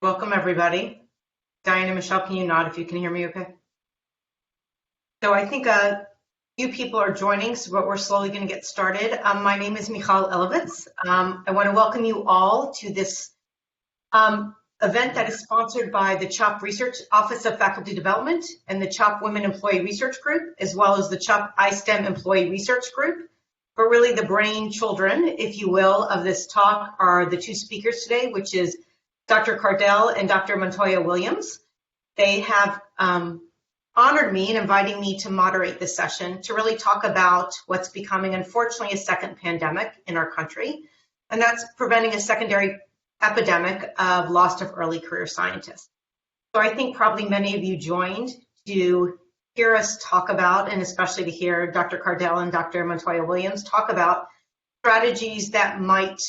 Welcome, everybody. Diane and Michelle, can you nod if you can hear me okay? So I think a few people are joining, but we're slowly going to get started. My name is Michal Elovitz. I want to welcome you all to this event that is sponsored by the CHOP Research Office of Faculty Development and the CHOP Women Employee Research Group, as well as the CHOP iSTEM Employee Research Group. But really the brain children, if you will, of this talk are the two speakers today, which is Dr. Cardel and Dr. Montoya-Williams. They have honored me in inviting me to moderate this session to really talk about what's becoming, unfortunately, a second pandemic in our country, and that's preventing a secondary epidemic of loss of early career scientists. So I think probably many of you joined to hear us talk about, and especially to hear Dr. Cardel and Dr. Montoya-Williams talk about strategies that might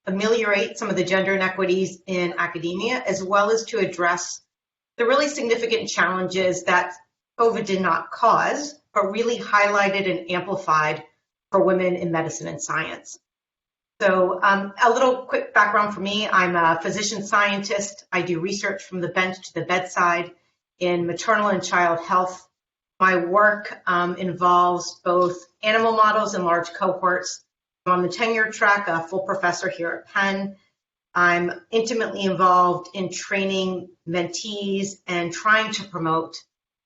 ameliorate some of the gender inequities in academia, as well as to address the really significant challenges that COVID did not cause, but really highlighted and amplified for women in medicine and science. So a little quick background for me. I'm a physician scientist. I do research from the bench to the bedside in maternal and child health. My work involves both animal models and large cohorts. I'm on the tenure track, a full professor here at Penn. I'm intimately involved in training mentees and trying to promote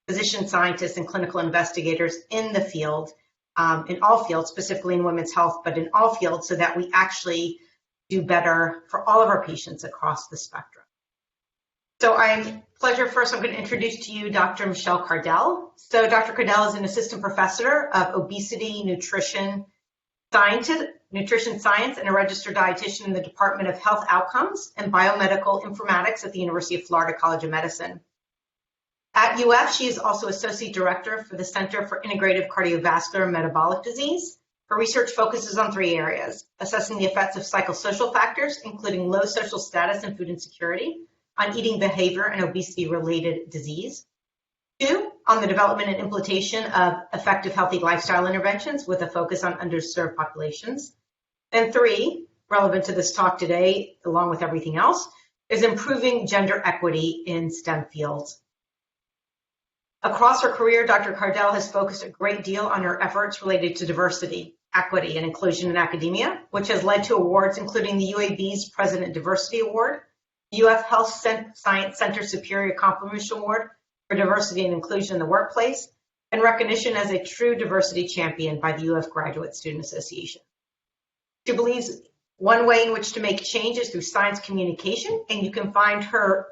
physician scientists and clinical investigators in the field, in all fields, specifically in women's health, but in all fields so that we actually do better for all of our patients across the spectrum. So I'm going to introduce to you Dr. Michal Cardel. So Dr. Cardel is an assistant professor of obesity, nutrition science, and a registered dietitian in the Department of Health Outcomes and Biomedical Informatics at the University of Florida College of Medicine. At UF, she is also associate director for the Center for Integrative Cardiovascular and Metabolic Disease. Her research focuses on three areas: assessing the effects of psychosocial factors, including low social status and food insecurity, on eating behavior and obesity-related disease. 2, on the development and implementation of effective healthy lifestyle interventions with a focus on underserved populations. And 3, relevant to this talk today, along with everything else, is improving gender equity in STEM fields. Across her career, Dr. Cardel has focused a great deal on her efforts related to diversity, equity, and inclusion in academia, which has led to awards including the UAB's President Diversity Award, UF Health Science Center Superior Accomplishment Award for Diversity and Inclusion in the Workplace, and recognition as a true diversity champion by the UF Graduate Student Association. She believes one way in which to make change is through science communication, and you can find her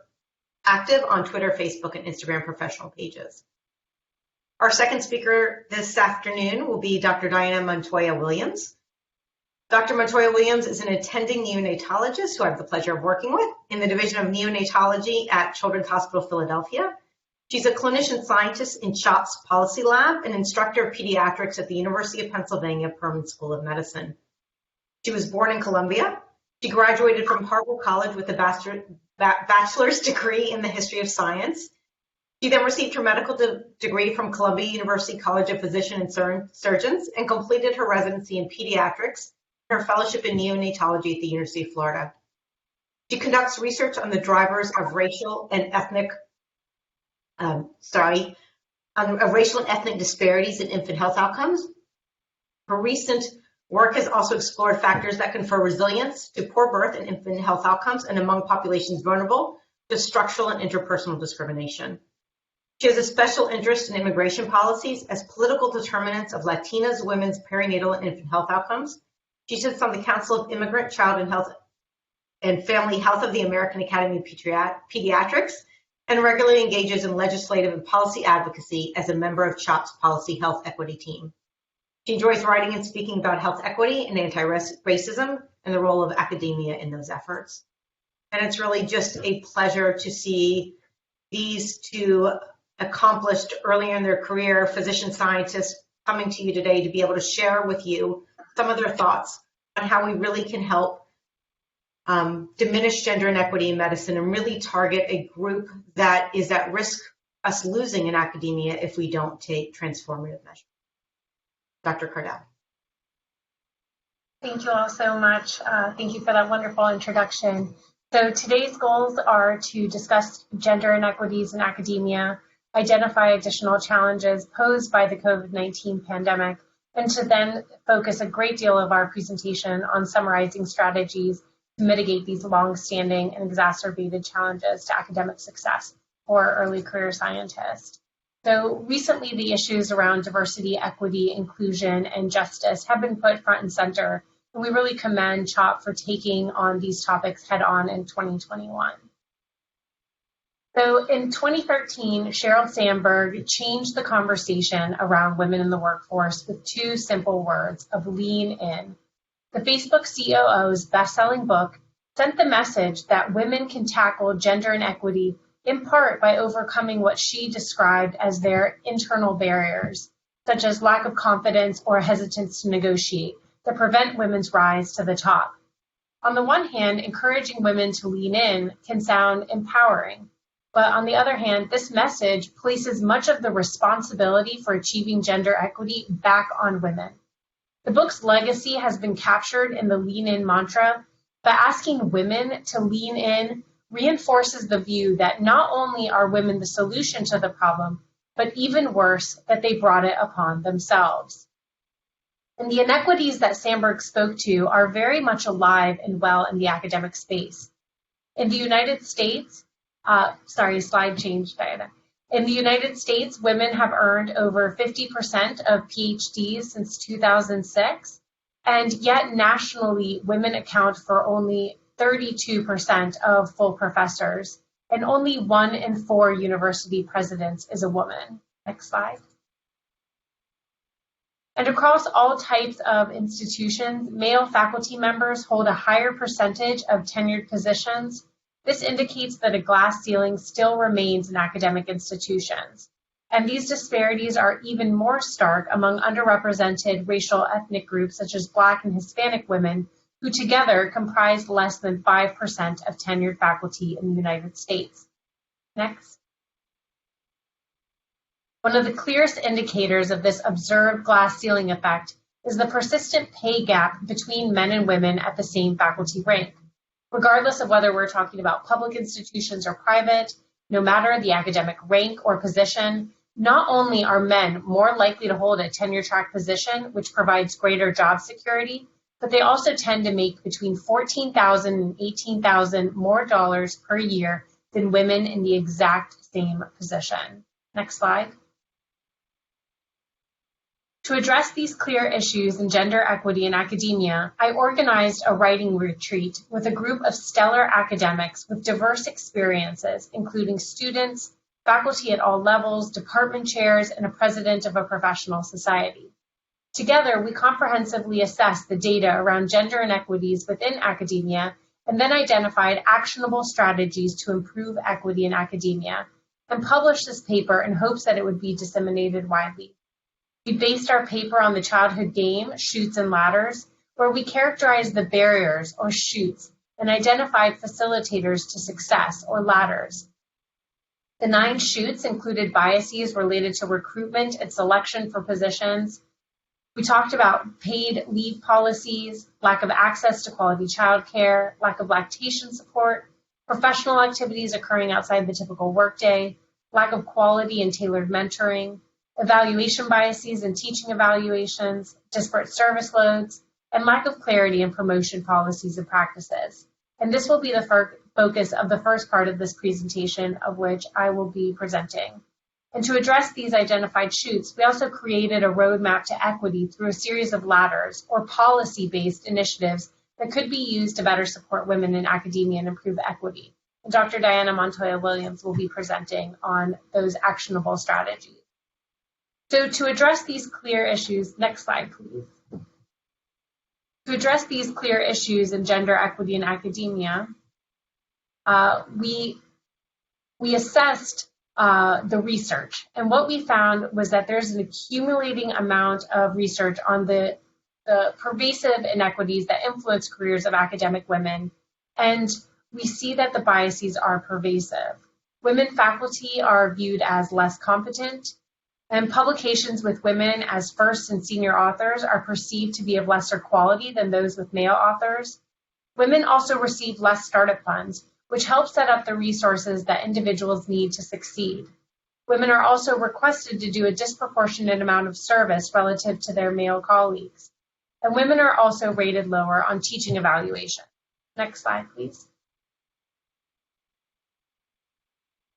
active on Twitter, Facebook, and Instagram professional pages. Our second speaker this afternoon will be Dr. Diana Montoya-Williams. Dr. Montoya-Williams is an attending neonatologist who I have the pleasure of working with in the Division of Neonatology at Children's Hospital Philadelphia. She's a clinician scientist in CHOP's Policy Lab and instructor of pediatrics at the University of Pennsylvania Perman School of Medicine. She was born in Columbia. She graduated from Harvard College with a bachelor's degree in the history of science. She then received her medical degree from Columbia University College of Physicians and Surgeons and completed her residency in pediatrics and her fellowship in neonatology at the University of Florida. She conducts research on the drivers of racial and ethnic disparities in infant health outcomes. Her recent work has also explored factors that confer resilience to poor birth and infant health outcomes and among populations vulnerable to structural and interpersonal discrimination. She has a special interest in immigration policies as political determinants of Latinas women's perinatal and infant health outcomes. She sits on the Council of Immigrant, Child and Health and Family Health of the American Academy of Pediatrics and regularly engages in legislative and policy advocacy as a member of CHOP's Policy Health Equity team. She enjoys writing and speaking about health equity and anti-racism and the role of academia in those efforts. And it's really just a pleasure to see these two accomplished earlier in their career physician scientists coming to you today to be able to share with you some of their thoughts on how we really can help diminish gender inequity in medicine and really target a group that is at risk us losing in academia if we don't take transformative measures. Dr. Cardel. Thank you all so much. Thank you for that wonderful introduction. So today's goals are to discuss gender inequities in academia, identify additional challenges posed by the COVID-19 pandemic, and to then focus a great deal of our presentation on summarizing strategies to mitigate these long-standing and exacerbated challenges to academic success for early career scientists. So recently, the issues around diversity, equity, inclusion, and justice have been put front and center, and we really commend CHOP for taking on these topics head on in 2021. So in 2013, Sheryl Sandberg changed the conversation around women in the workforce with two simple words of lean in. The Facebook COO's best-selling book sent the message that women can tackle gender inequity in part by overcoming what she described as their internal barriers, such as lack of confidence or hesitance to negotiate, that prevent women's rise to the top. On the one hand, encouraging women to lean in can sound empowering. But on the other hand, this message places much of the responsibility for achieving gender equity back on women. The book's legacy has been captured in the lean in mantra, but asking women to lean in reinforces the view that not only are women the solution to the problem, but even worse, that they brought it upon themselves. And the inequities that Sandberg spoke to are very much alive and well in the academic space. In the United States, slide change, Diana. In the United States, women have earned over 50% of PhDs since 2006, and yet nationally, women account for only 32% of full professors, and only 1 in 4 university presidents is a woman. Next slide. And across all types of institutions, male faculty members hold a higher percentage of tenured positions. This indicates that a glass ceiling still remains in academic institutions. And these disparities are even more stark among underrepresented racial ethnic groups such as Black and Hispanic women, who together comprise less than 5% of tenured faculty in the United States. Next. One of the clearest indicators of this observed glass ceiling effect is the persistent pay gap between men and women at the same faculty rank. Regardless of whether we're talking about public institutions or private, no matter the academic rank or position, not only are men more likely to hold a tenure-track position, which provides greater job security, but they also tend to make between $14,000 and $18,000 more dollars per year than women in the exact same position. Next slide. To address these clear issues in gender equity in academia, I organized a writing retreat with a group of stellar academics with diverse experiences, including students, faculty at all levels, department chairs, and a president of a professional society. Together, we comprehensively assessed the data around gender inequities within academia and then identified actionable strategies to improve equity in academia, and published this paper in hopes that it would be disseminated widely. We based our paper on the childhood game, Chutes and Ladders, where we characterized the barriers, or chutes, and identified facilitators to success, or ladders. The 9 chutes included biases related to recruitment and selection for positions. We talked about paid leave policies, lack of access to quality childcare, lack of lactation support, professional activities occurring outside the typical workday, lack of quality and tailored mentoring, evaluation biases in teaching evaluations, disparate service loads, and lack of clarity in promotion policies and practices. And this will be the focus of the first part of this presentation, of which I will be presenting. And to address these identified chutes, we also created a roadmap to equity through a series of ladders, or policy-based initiatives that could be used to better support women in academia and improve equity. And Dr. Diana Montoya-Williams will be presenting on those actionable strategies. So to address these clear issues, next slide, please. To address these clear issues in gender equity in academia, we assessed the research. And what we found was that there's an accumulating amount of research on the pervasive inequities that influence careers of academic women. And we see that the biases are pervasive. Women faculty are viewed as less competent, and publications with women as first and senior authors are perceived to be of lesser quality than those with male authors. Women also receive less startup funds, which helps set up the resources that individuals need to succeed. Women are also requested to do a disproportionate amount of service relative to their male colleagues. And women are also rated lower on teaching evaluation. Next slide, please.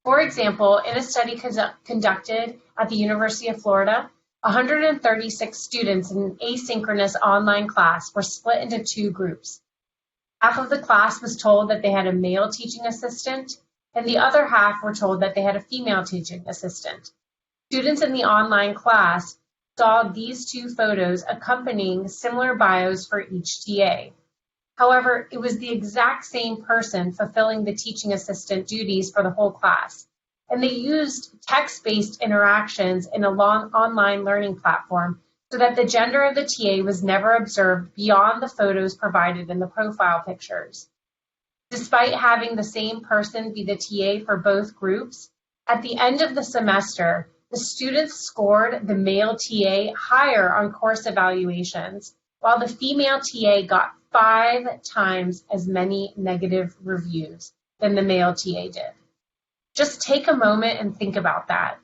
For example, in a study conducted at the University of Florida, 136 students in an asynchronous online class were split into two groups. Half of the class was told that they had a male teaching assistant, and the other half were told that they had a female teaching assistant. Students in the online class saw these two photos accompanying similar bios for each TA. However, it was the exact same person fulfilling the teaching assistant duties for the whole class, and they used text-based interactions in a long online learning platform so that the gender of the TA was never observed beyond the photos provided in the profile pictures. Despite having the same person be the TA for both groups, at the end of the semester, the students scored the male TA higher on course evaluations, while the female TA got 5 times as many negative reviews than the male TA did. Just take a moment and think about that.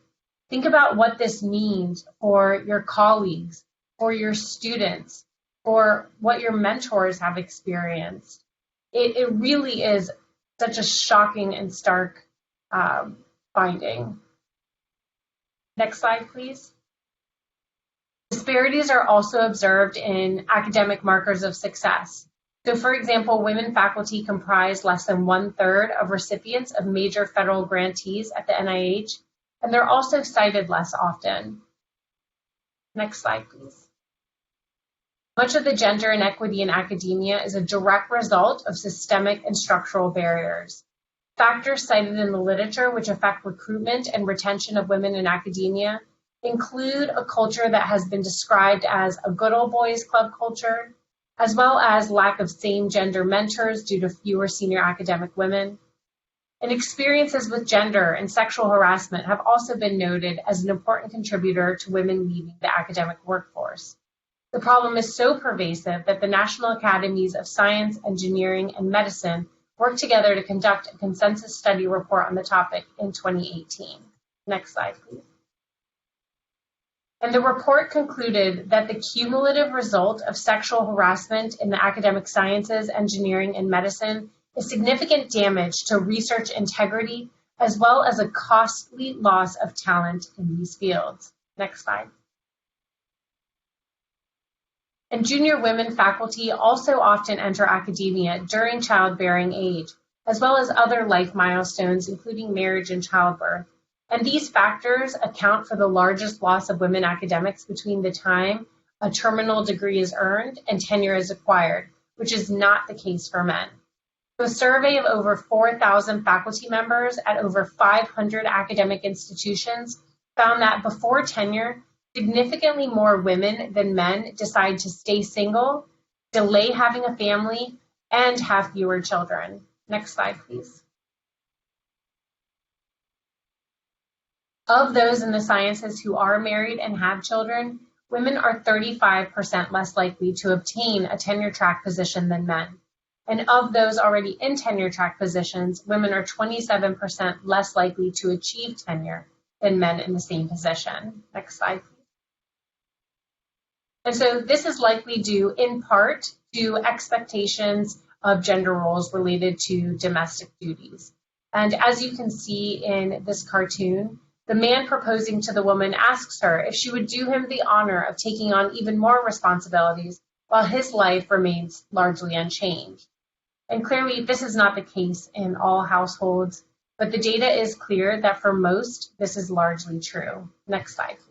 Think about what this means for your colleagues, for your students, for what your mentors have experienced. It really is such a shocking and stark finding. Next slide, please. Disparities are also observed in academic markers of success. So, for example, women faculty comprise less than 1/3 of recipients of major federal grantees at the NIH, and they're also cited less often. Next slide, please. Much of the gender inequity in academia is a direct result of systemic and structural barriers. Factors cited in the literature which affect recruitment and retention of women in academia include a culture that has been described as a good old boys club culture, as well as lack of same-gender mentors due to fewer senior academic women. And experiences with gender and sexual harassment have also been noted as an important contributor to women leaving the academic workforce. The problem is so pervasive that the National Academies of Science, Engineering, and Medicine worked together to conduct a consensus study report on the topic in 2018. Next slide, please. And the report concluded that the cumulative result of sexual harassment in the academic sciences, engineering, and medicine is significant damage to research integrity, as well as a costly loss of talent in these fields. Next slide. And junior women faculty also often enter academia during childbearing age, as well as other life milestones, including marriage and childbirth. And these factors account for the largest loss of women academics between the time a terminal degree is earned and tenure is acquired, which is not the case for men. So a survey of over 4,000 faculty members at over 500 academic institutions found that before tenure, significantly more women than men decide to stay single, delay having a family, and have fewer children. Next slide, please. Of those in the sciences who are married and have children, women are 35% less likely to obtain a tenure-track position than men. And of those already in tenure-track positions, women are 27% less likely to achieve tenure than men in the same position. Next slide, please. And so this is likely due in part to expectations of gender roles related to domestic duties. And as you can see in this cartoon, the man proposing to the woman asks her if she would do him the honor of taking on even more responsibilities while his life remains largely unchanged. And clearly, this is not the case in all households, but the data is clear that for most, this is largely true. Next slide, please.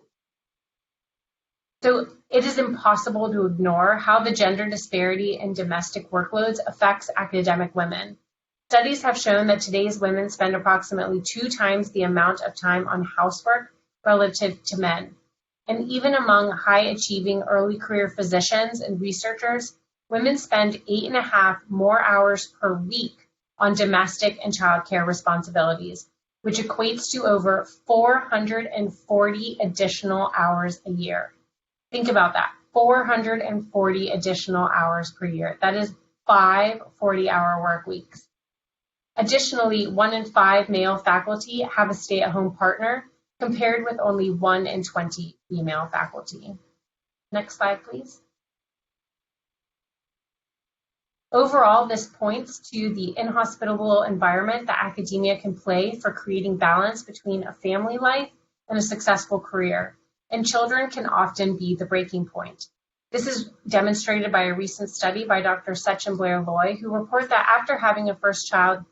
So it is impossible to ignore how the gender disparity in domestic workloads affects academic women. Studies have shown that today's women spend approximately 2 times the amount of time on housework relative to men. And even among high-achieving early career physicians and researchers, women spend 8.5 more hours per week on domestic and childcare responsibilities, which equates to over 440 additional hours a year. Think about that, 440 additional hours per year. That is 5 40-hour work weeks. Additionally, 1 in 5 male faculty have a stay-at-home partner, compared with only 1 in 20 female faculty. Next slide, please. Overall, this points to the inhospitable environment that academia can play for creating balance between a family life and a successful career, and children can often be the breaking point. This is demonstrated by a recent study by Dr. Sechin Blair-Loy, who report that after having a first child,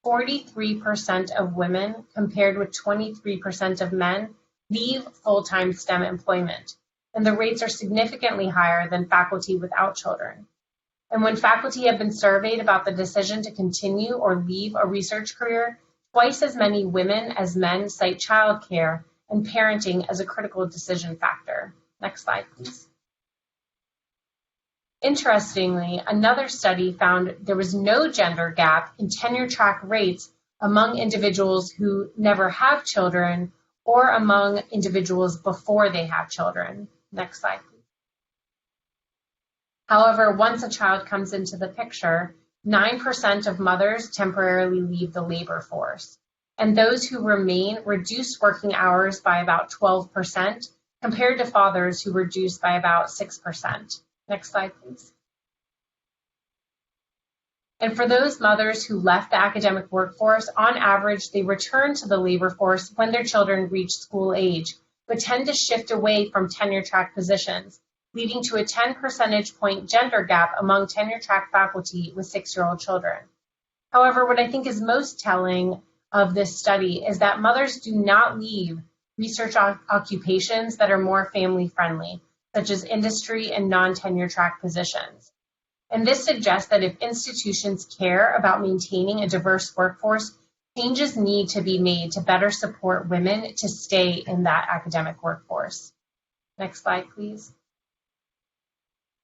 43% of women, compared with 23% of men, leave full-time STEM employment, and the rates are significantly higher than faculty without children. And when faculty have been surveyed about the decision to continue or leave a research career, twice as many women as men cite childcare and parenting as a critical decision factor. Next slide, please. Interestingly, another study found there was no gender gap in tenure track rates among individuals who never have children or among individuals before they have children. Next slide, please. However, once a child comes into the picture, 9% of mothers temporarily leave the labor force, and those who remain reduce working hours by about 12%, compared to fathers who reduce by about 6%. Next slide, please. And for those mothers who left the academic workforce, on average, they return to the labor force when their children reach school age, but tend to shift away from tenure track positions, leading to a 10 percentage point gender gap among tenure track faculty with 6-year-old children. However, what I think is most telling of this study is that mothers do not leave research occupations that are more family friendly, such as industry and non-tenure track positions. And this suggests that if institutions care about maintaining a diverse workforce, changes need to be made to better support women to stay in that academic workforce. Next slide, please.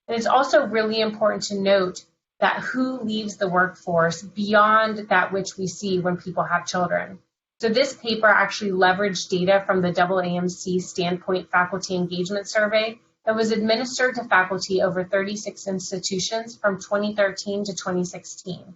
And it's also really important to note that who leaves the workforce beyond that which we see when people have children. So this paper actually leveraged data from the AAMC Standpoint Faculty Engagement Survey that was administered to faculty over 36 institutions from 2013 to 2016.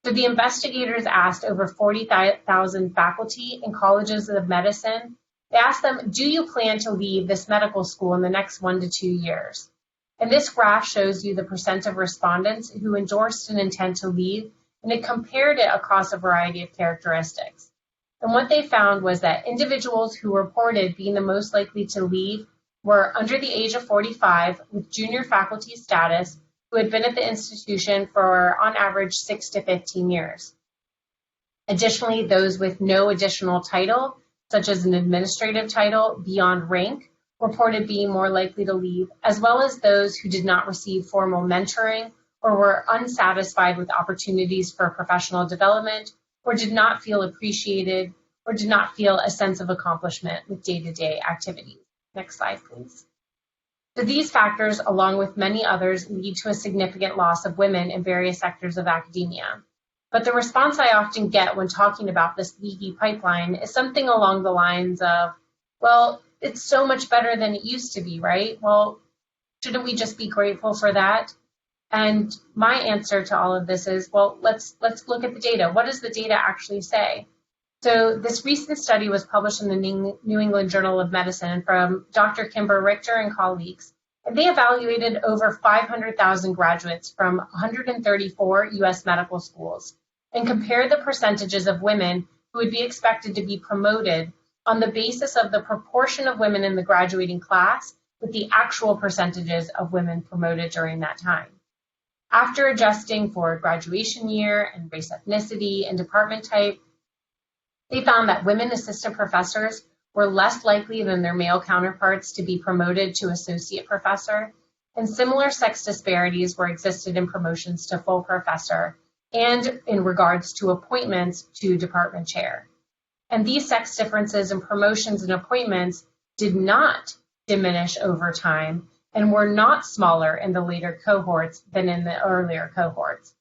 So the investigators asked over 40,000 faculty in colleges of medicine. They asked them, do you plan to leave this medical school in the next 1 to 2 years? And this graph shows you the percent of respondents who endorsed an intent to leave, and it compared it across a variety of characteristics. And what they found was that individuals who reported being the most likely to leave were under the age of 45 with junior faculty status who had been at the institution for, on average, 6 to 15 years. Additionally, those with no additional title, such as an administrative title beyond rank, reported being more likely to leave, as well as those who did not receive formal mentoring or were unsatisfied with opportunities for professional development, or did not feel appreciated, or did not feel a sense of accomplishment with day-to-day activities. Next slide, please. So these factors, along with many others, lead to a significant loss of women in various sectors of academia. But the response I often get when talking about this leaky pipeline is something along the lines of, well, it's so much better than it used to be, right? Well, shouldn't we just be grateful for that? And my answer to all of this is, well, let's look at the data. What does the data actually say? So this recent study was published in the New England Journal of Medicine from Dr. Kimber Richter and colleagues, and they evaluated over 500,000 graduates from 134 U.S. medical schools and compared the percentages of women who would be expected to be promoted on the basis of the proportion of women in the graduating class with the actual percentages of women promoted during that time. After adjusting for graduation year and race, ethnicity, and department type, they found that women assistant professors were less likely than their male counterparts to be promoted to associate professor, and similar sex disparities were existed in promotions to full professor and in regards to appointments to department chair. And these sex differences in promotions and appointments did not diminish over time and were not smaller in the later cohorts than in the earlier cohorts.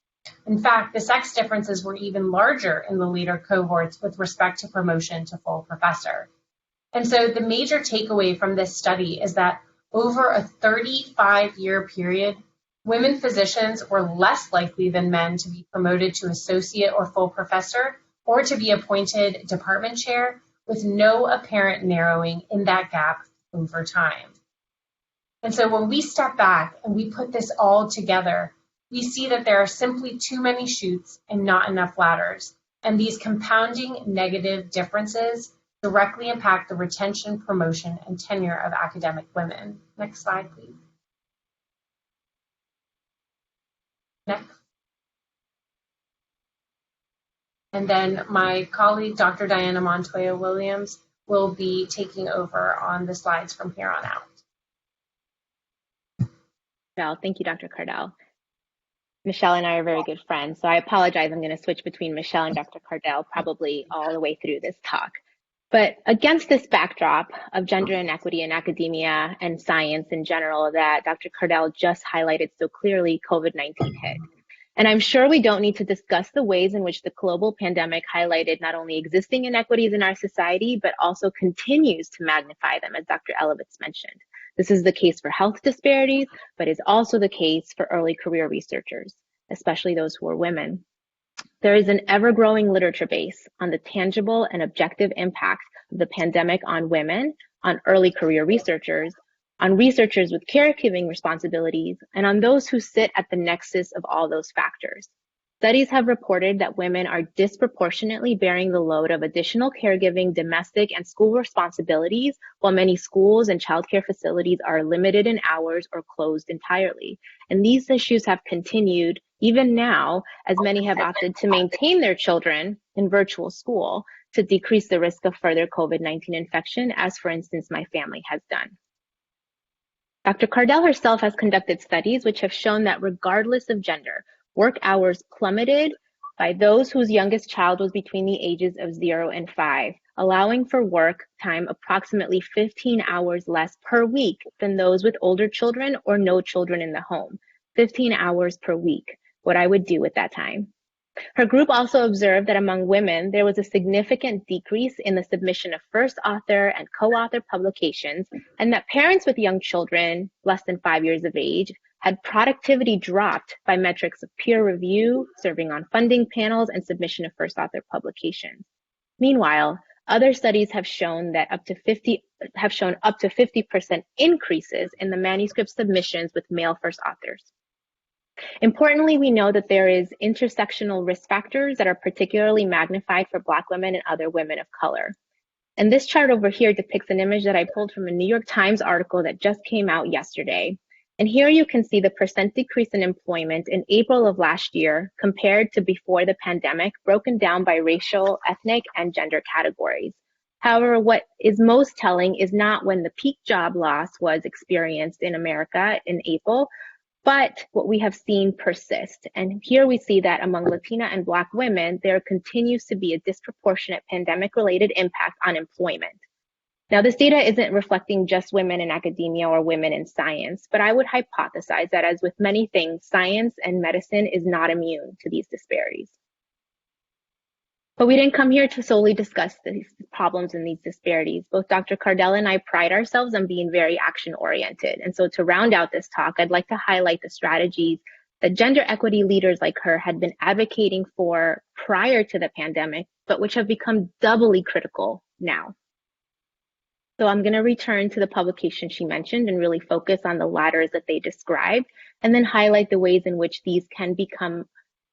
In fact, the sex differences were even larger in the later cohorts with respect to promotion to full professor. And so the major takeaway from this study is that over a 35-year period, Women physicians were less likely than men to be promoted to associate or full professor or to be appointed department chair, with no apparent narrowing in that gap over time. And so when we step back and we put this all together, we see that there are simply too many chutes and not enough ladders. And these compounding negative differences directly impact the retention, promotion, and tenure of academic women. Next slide, please. Next. And then my colleague, Dr. Diana Montoya-Williams, will be taking over on the slides from here on out. Well, thank you, Dr. Cardel. Michelle and I are very good friends, so I apologize. I'm going to switch between Michelle and Dr. Cardel probably all the way through this talk. But against this backdrop of gender inequity in academia and science in general that Dr. Cardel just highlighted so clearly, COVID-19 hit. And I'm sure we don't need to discuss the ways in which the global pandemic highlighted not only existing inequities in our society, but also continues to magnify them, as Dr. Elovitz mentioned. This is the case for health disparities, but is also the case for early career researchers, especially those who are women. There is an ever-growing literature base on the tangible and objective impact of the pandemic on women, on early career researchers, on researchers with caregiving responsibilities, and on those who sit at the nexus of all those factors. Studies have reported that women are disproportionately bearing the load of additional caregiving, domestic, and school responsibilities, while many schools and childcare facilities are limited in hours or closed entirely. And these issues have continued even now, as many have opted to maintain their children in virtual school to decrease the risk of further COVID-19 infection, as for instance, my family has done. Dr. Cardel herself has conducted studies which have shown that regardless of gender, work hours plummeted by those whose youngest child was between the ages of 0 and 5, allowing for work time approximately 15 hours less per week than those with older children or no children in the home. 15 hours per week, what I would do with that time. Her group also observed that among women, there was a significant decrease in the submission of first author and co-author publications, and that parents with young children, less than 5 years of age, had productivity dropped by metrics of peer review, serving on funding panels, and submission of first author publications. Meanwhile, other studies have shown that up to 50% increases in the manuscript submissions with male first authors. Importantly, we know that there is intersectional risk factors that are particularly magnified for Black women and other women of color. And this chart over here depicts an image that I pulled from a New York Times article that just came out yesterday. And here you can see the percent decrease in employment in April of last year compared to before the pandemic, broken down by racial, ethnic, and gender categories. However, what is most telling is not when the peak job loss was experienced in America in April, but what we have seen persist. And here we see that among Latina and Black women, there continues to be a disproportionate pandemic-related impact on employment. Now, this data isn't reflecting just women in academia or women in science, but I would hypothesize that as with many things, science and medicine is not immune to these disparities. But we didn't come here to solely discuss these problems and these disparities. Both Dr. Cardel and I pride ourselves on being very action-oriented. And so to round out this talk, I'd like to highlight the strategies that gender equity leaders like her had been advocating for prior to the pandemic, but which have become doubly critical now. So I'm going to return to the publication she mentioned and really focus on the ladders that they described, and then highlight the ways in which these can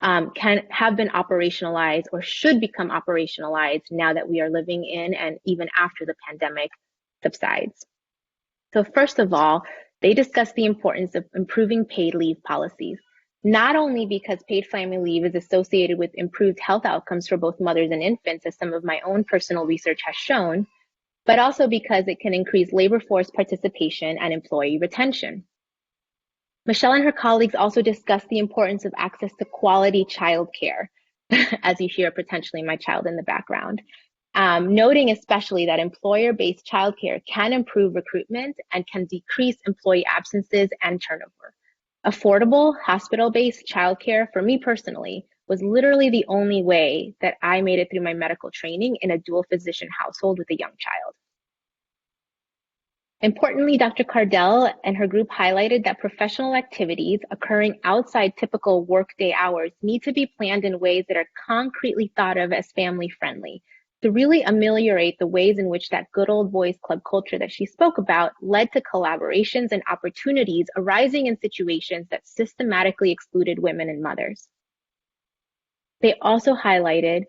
have been operationalized or should become operationalized now that we are living in and even after the pandemic subsides. So first of all, they discuss the importance of improving paid leave policies, not only because paid family leave is associated with improved health outcomes for both mothers and infants, as some of my own personal research has shown, but also because it can increase labor force participation and employee retention. Michelle and her colleagues also discussed the importance of access to quality childcare, as you hear potentially my child in the background, noting especially that employer-based childcare can improve recruitment and can decrease employee absences and turnover. Affordable hospital-based childcare, for me personally, was literally the only way that I made it through my medical training in a dual physician household with a young child. Importantly, Dr. Cardel and her group highlighted that professional activities occurring outside typical workday hours need to be planned in ways that are concretely thought of as family-friendly to really ameliorate the ways in which that good old boys club culture that she spoke about led to collaborations and opportunities arising in situations that systematically excluded women and mothers. They also highlighted,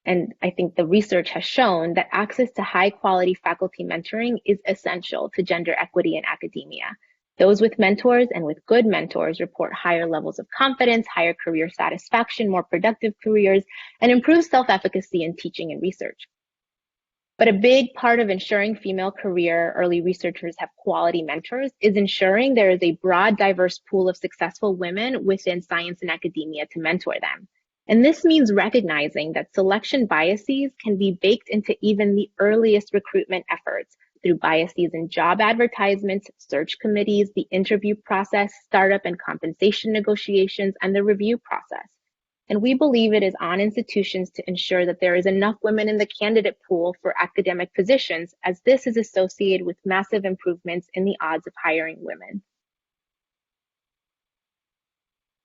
and I think the research has shown, that access to high quality faculty mentoring is essential to gender equity in academia. Those with mentors and with good mentors report higher levels of confidence, higher career satisfaction, more productive careers, and improved self-efficacy in teaching and research. But a big part of ensuring female career early researchers have quality mentors is ensuring there is a broad, diverse pool of successful women within science and academia to mentor them. And this means recognizing that selection biases can be baked into even the earliest recruitment efforts through biases in job advertisements, search committees, the interview process, startup and compensation negotiations, and the review process. And we believe it is on institutions to ensure that there is enough women in the candidate pool for academic positions, as this is associated with massive improvements in the odds of hiring women.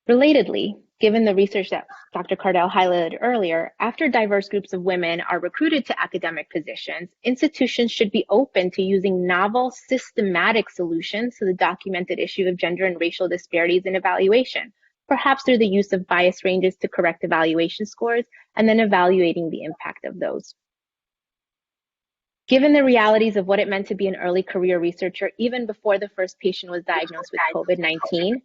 Relatedly, given the research that Dr. Cardel highlighted earlier, after diverse groups of women are recruited to academic positions, institutions should be open to using novel, systematic solutions to the documented issue of gender and racial disparities in evaluation, perhaps through the use of bias ranges to correct evaluation scores, and then evaluating the impact of those. Given the realities of what it meant to be an early career researcher, even before the first patient was diagnosed with COVID-19,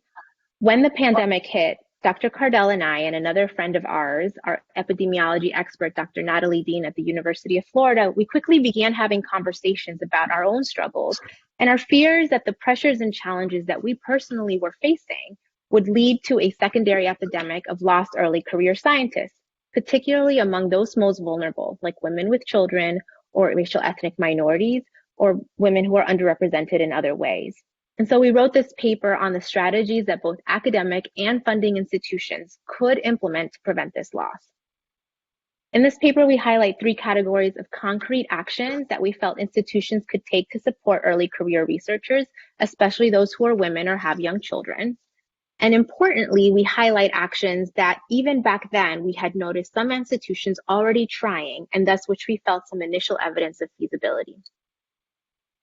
when the pandemic hit, Dr. Cardel and I and another friend of ours, our epidemiology expert, Dr. Natalie Dean at the University of Florida, we quickly began having conversations about our own struggles and our fears that the pressures and challenges that we personally were facing would lead to a secondary epidemic of lost early career scientists, particularly among those most vulnerable, like women with children or racial ethnic minorities or women who are underrepresented in other ways. And so we wrote this paper on the strategies that both academic and funding institutions could implement to prevent this loss. In this paper, we highlight 3 categories of concrete actions that we felt institutions could take to support early career researchers, especially those who are women or have young children. And importantly, we highlight actions that even back then we had noticed some institutions already trying, and thus which we felt some initial evidence of feasibility.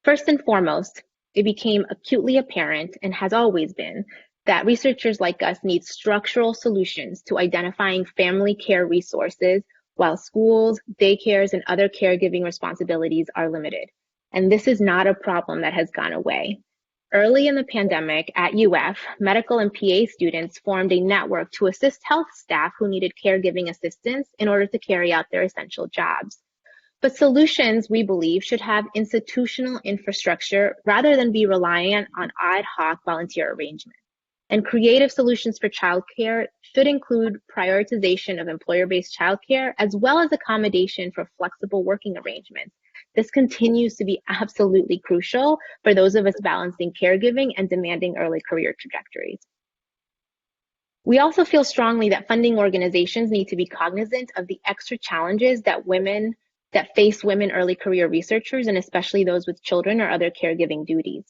First and foremost, it became acutely apparent, and has always been, that researchers like us need structural solutions to identifying family care resources while schools, daycares, and other caregiving responsibilities are limited. And this is not a problem that has gone away. Early in the pandemic at UF, medical and PA students formed a network to assist health staff who needed caregiving assistance in order to carry out their essential jobs. But solutions, we believe, should have institutional infrastructure rather than be reliant on ad hoc volunteer arrangements. And creative solutions for childcare should include prioritization of employer-based childcare as well as accommodation for flexible working arrangements. This continues to be absolutely crucial for those of us balancing caregiving and demanding early career trajectories. We also feel strongly that funding organizations need to be cognizant of the extra challenges that face women early career researchers, and especially those with children or other caregiving duties.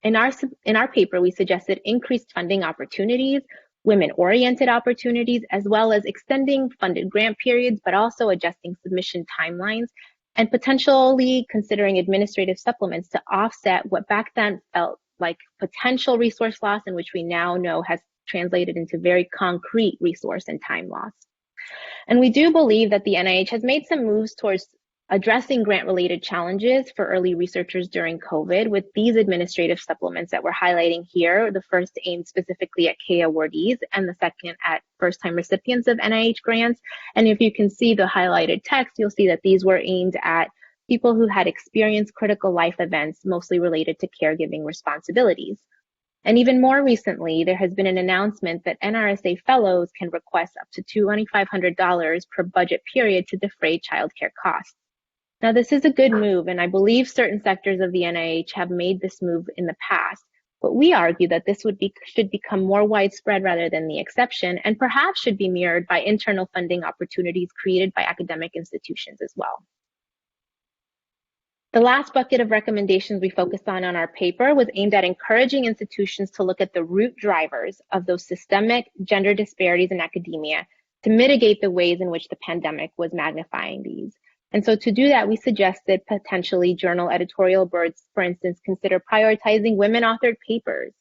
In our paper, we suggested increased funding opportunities, women-oriented opportunities, as well as extending funded grant periods, but also adjusting submission timelines, and potentially considering administrative supplements to offset what back then felt like potential resource loss, and which we now know has translated into very concrete resource and time loss. And we do believe that the NIH has made some moves towards addressing grant-related challenges for early researchers during COVID with these administrative supplements that we're highlighting here, the first aimed specifically at K awardees and the second at first-time recipients of NIH grants. And if you can see the highlighted text, you'll see that these were aimed at people who had experienced critical life events mostly related to caregiving responsibilities. And even more recently, there has been an announcement that NRSA fellows can request up to $2,500 per budget period to defray childcare costs. Now, this is a good move, and I believe certain sectors of the NIH have made this move in the past, but we argue that this should become more widespread rather than the exception, and perhaps should be mirrored by internal funding opportunities created by academic institutions as well. The last bucket of recommendations we focused on our paper was aimed at encouraging institutions to look at the root drivers of those systemic gender disparities in academia to mitigate the ways in which the pandemic was magnifying these. And so to do that, we suggested potentially journal editorial boards, for instance, consider prioritizing women-authored papers.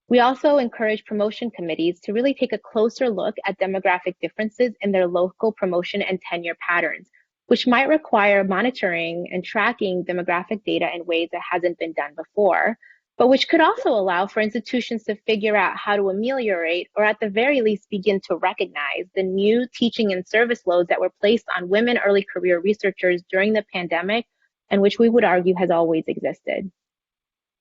We also encourage promotion committees to really take a closer look at demographic differences in their local promotion and tenure patterns, which might require monitoring and tracking demographic data in ways that hasn't been done before, but which could also allow for institutions to figure out how to ameliorate, or at the very least begin to recognize, the new teaching and service loads that were placed on women early career researchers during the pandemic, and which we would argue has always existed.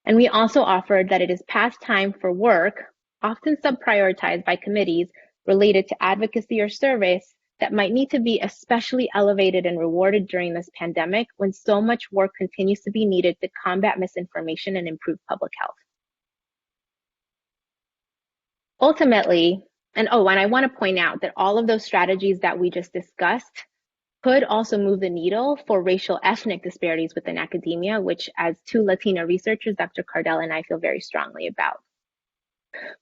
And we also offered that it is past time for work, often sub-prioritized by committees related to advocacy or service, that might need to be especially elevated and rewarded during this pandemic when so much work continues to be needed to combat misinformation and improve public health. Ultimately, and I want to point out that all of those strategies that we just discussed could also move the needle for racial ethnic disparities within academia, which as two Latina researchers, Dr. Cardel and I feel very strongly about.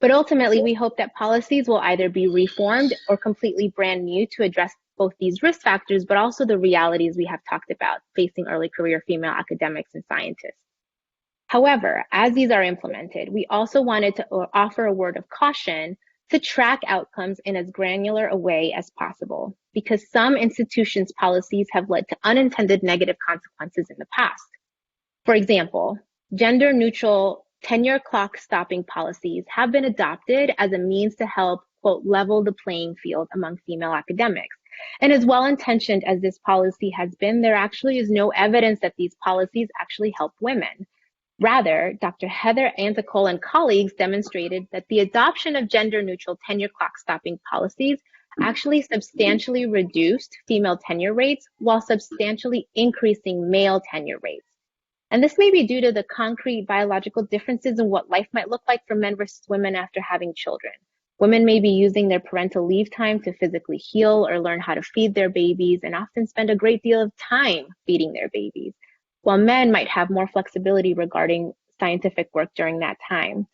But ultimately, we hope that policies will either be reformed or completely brand new to address both these risk factors, but also the realities we have talked about facing early career female academics and scientists. However, as these are implemented, we also wanted to offer a word of caution to track outcomes in as granular a way as possible, because some institutions' policies have led to unintended negative consequences in the past. For example, gender-neutral tenure clock stopping policies have been adopted as a means to help, quote, level the playing field among female academics. And as well-intentioned as this policy has been, there actually is no evidence that these policies actually help women. Rather, Dr. Heather Anthicole and colleagues demonstrated that the adoption of gender-neutral tenure clock stopping policies actually substantially reduced female tenure rates while substantially increasing male tenure rates. And this may be due to the concrete biological differences in what life might look like for men versus women after having children. Women may be using their parental leave time to physically heal or learn how to feed their babies and often spend a great deal of time feeding their babies, while men might have more flexibility regarding scientific work during that time.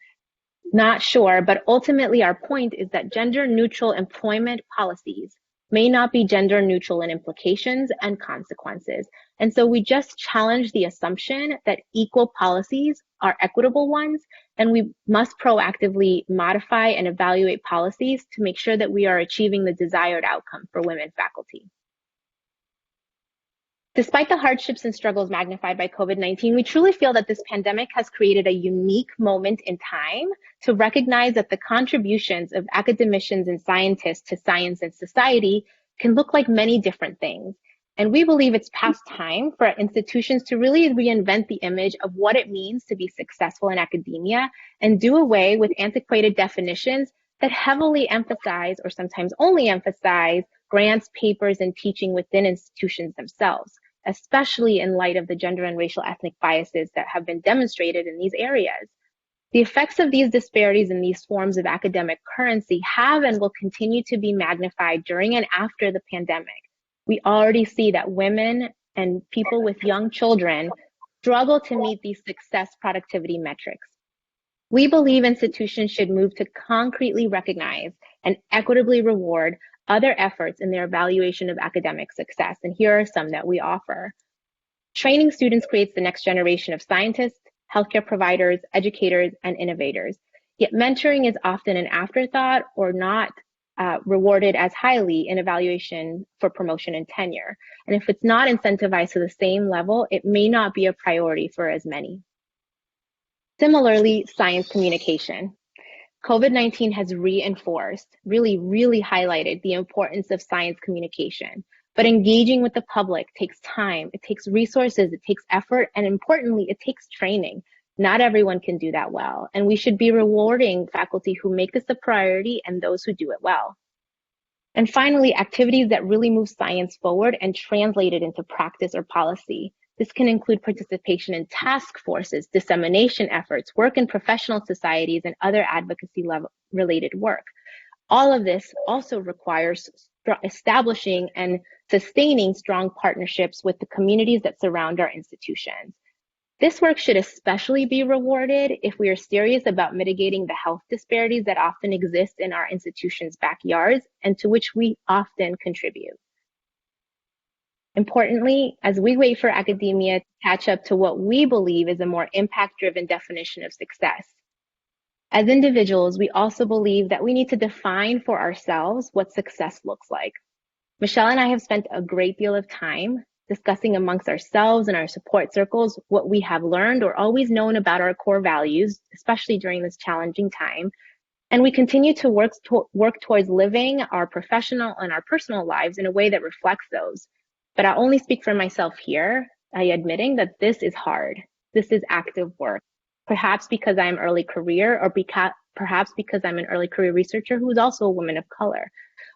Not sure, but ultimately our point is that gender-neutral employment policies may not be gender neutral in implications and consequences. And so we just challenge the assumption that equal policies are equitable ones, and we must proactively modify and evaluate policies to make sure that we are achieving the desired outcome for women faculty. Despite the hardships and struggles magnified by COVID-19, we truly feel that this pandemic has created a unique moment in time to recognize that the contributions of academicians and scientists to science and society can look like many different things. And we believe it's past time for institutions to really reinvent the image of what it means to be successful in academia and do away with antiquated definitions that heavily emphasize, or sometimes only emphasize, grants, papers, and teaching within institutions themselves, especially in light of the gender and racial ethnic biases that have been demonstrated in these areas. The effects of these disparities in these forms of academic currency have and will continue to be magnified during and after the pandemic. We already see that women and people with young children struggle to meet these success productivity metrics. We believe institutions should move to concretely recognize and equitably reward other efforts in their evaluation of academic success. And here are some that we offer. Training students creates the next generation of scientists, healthcare providers, educators, and innovators. Yet mentoring is often an afterthought or not rewarded as highly in evaluation for promotion and tenure. And if it's not incentivized to the same level, it may not be a priority for as many. Similarly, science communication. COVID-19 has reinforced, really highlighted the importance of science communication. But engaging with the public takes time, it takes resources, it takes effort, and importantly, it takes training. Not everyone can do that well, and we should be rewarding faculty who make this a priority and those who do it well. And finally, activities that really move science forward and translate it into practice or policy. This can include participation in task forces, dissemination efforts, work in professional societies, and other advocacy-related work. All of this also requires establishing and sustaining strong partnerships with the communities that surround our institutions. This work should especially be rewarded if we are serious about mitigating the health disparities that often exist in our institutions' backyards and to which we often contribute. Importantly, as we wait for academia to catch up to what we believe is a more impact-driven definition of success, as individuals, we also believe that we need to define for ourselves what success looks like. Michal and I have spent a great deal of time discussing amongst ourselves and our support circles what we have learned or always known about our core values, especially during this challenging time. And we continue to work towards living our professional and our personal lives in a way that reflects those. But I only speak for myself here, admitting that this is hard. This is active work. Perhaps because I'm early career, or perhaps because I'm an early career researcher who is also a woman of color.